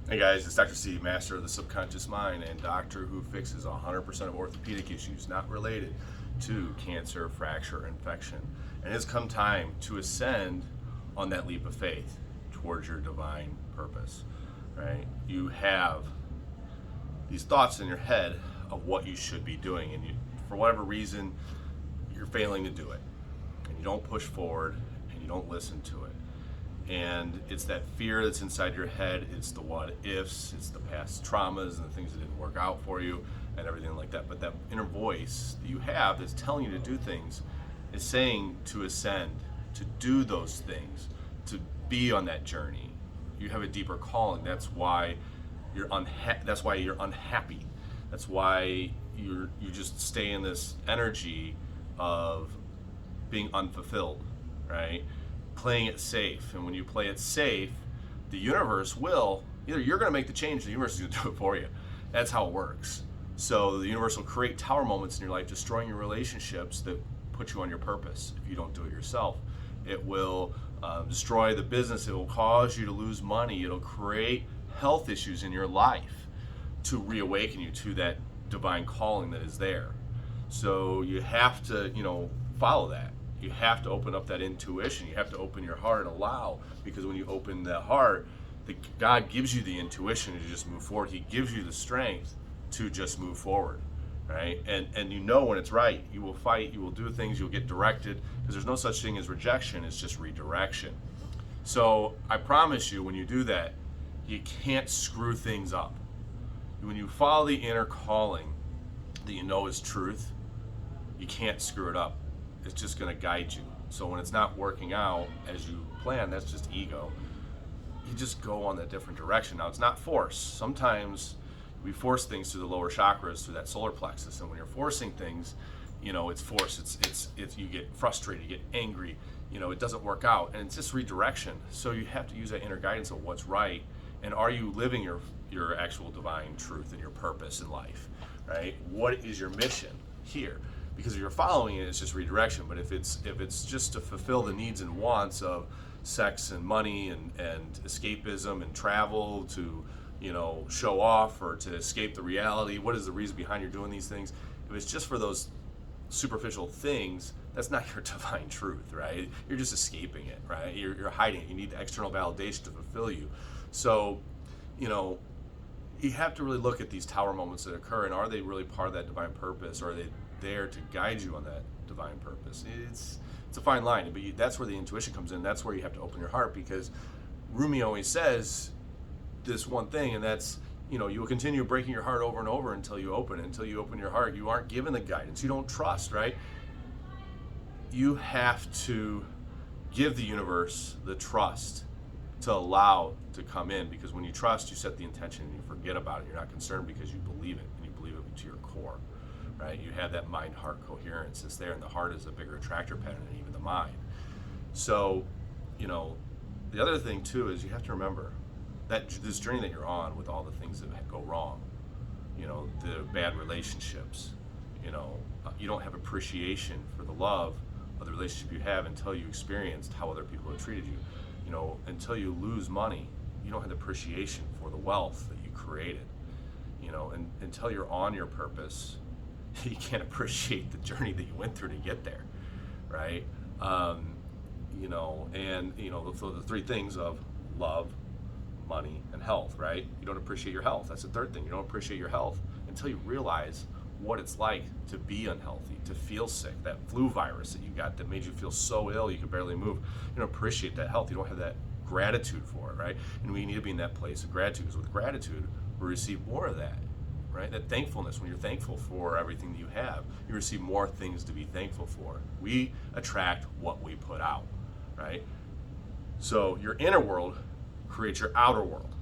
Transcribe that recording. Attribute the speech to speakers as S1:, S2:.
S1: Hey guys, it's Dr. C, master of the subconscious mind and doctor who fixes 100% of orthopedic issues not related to cancer, fracture, or infection. And it's come time to ascend on that leap of faith towards your divine purpose, right? You have these thoughts in your head of what you should be doing, and for whatever reason, you're failing to do it. And you don't push forward, and you don't listen to it. And it's that fear that's inside your head, it's the what ifs, it's the past traumas and the things that didn't work out for you and everything like that. But that inner voice that you have that's telling you to do things is saying to ascend, to do those things, to be on that journey. You have a deeper calling. That's why you're that's why you're unhappy. That's why you just stay in this energy of being unfulfilled, right? Playing it safe. And when you play it safe, the universe will, either you're going to make the change, the universe is going to do it for you. That's how it works. So the universe will create tower moments in your life, destroying your relationships that put you on your purpose if you don't do it yourself. It will destroy the business. It will cause you to lose money. It'll create health issues in your life to reawaken you to that divine calling that is there. So you have to, follow that. You have to open up that intuition. You have to open your heart and allow, because when you open that heart, God gives you the intuition to just move forward. He gives you the strength to just move forward, right? And when it's right. You will fight, you will do things, you'll get directed, because there's no such thing as rejection, it's just redirection. So I promise you, when you do that, you can't screw things up. When you follow the inner calling that you know is truth, you can't screw it up. It's just going to guide you. So when it's not working out as you plan, that's just ego. You just go on that different direction. Now, it's not force. Sometimes we force things through the lower chakras, through that solar plexus, and when you're forcing things, it's force. It's you get frustrated, you get angry. It doesn't work out, and it's just redirection. So you have to use that inner guidance of what's right, and are you living your actual divine truth and your purpose in life, right? What is your mission here? Because if you're following it, it's just redirection. But if it's just to fulfill the needs and wants of sex and money and escapism and travel to, show off or to escape the reality, what is the reason behind you doing these things? If it's just for those superficial things, that's not your divine truth, right? You're just escaping it, right? You're hiding it. You need the external validation to fulfill you. So, you have to really look at these tower moments that occur, and are they really part of that divine purpose, or are they there to guide you on that divine purpose? It's a fine line, but that's where the intuition comes in. That's where you have to open your heart, because Rumi always says this one thing, and that's, you will continue breaking your heart over and over until you open it. Until you open your heart, you aren't given the guidance. You don't trust, right? You have to give the universe the trust to allow to come in, because when you trust, you set the intention and you forget about it. You're not concerned because you believe it, and you believe it to your core, right? You have that mind-heart coherence that's there, and the heart is a bigger attractor pattern than even the mind. So, the other thing too is you have to remember that this journey that you're on, with all the things that go wrong, the bad relationships, you don't have appreciation for the love of the relationship you have until you experienced how other people have treated you. Until you lose money, you don't have the appreciation for the wealth that you created. And until you're on your purpose, you can't appreciate the journey that you went through to get there, right? So the three things of love, money, and health, right? You don't appreciate your health. That's the third thing. You don't appreciate your health until you realize what it's like to be unhealthy, to feel sick, that flu virus that you got that made you feel so ill you could barely move. You don't appreciate that health. You don't have that gratitude for it, right? And we need to be in that place of gratitude, because with gratitude, we receive more of that, right? That thankfulness, when you're thankful for everything that you have, you receive more things to be thankful for. We attract what we put out, right? So your inner world creates your outer world.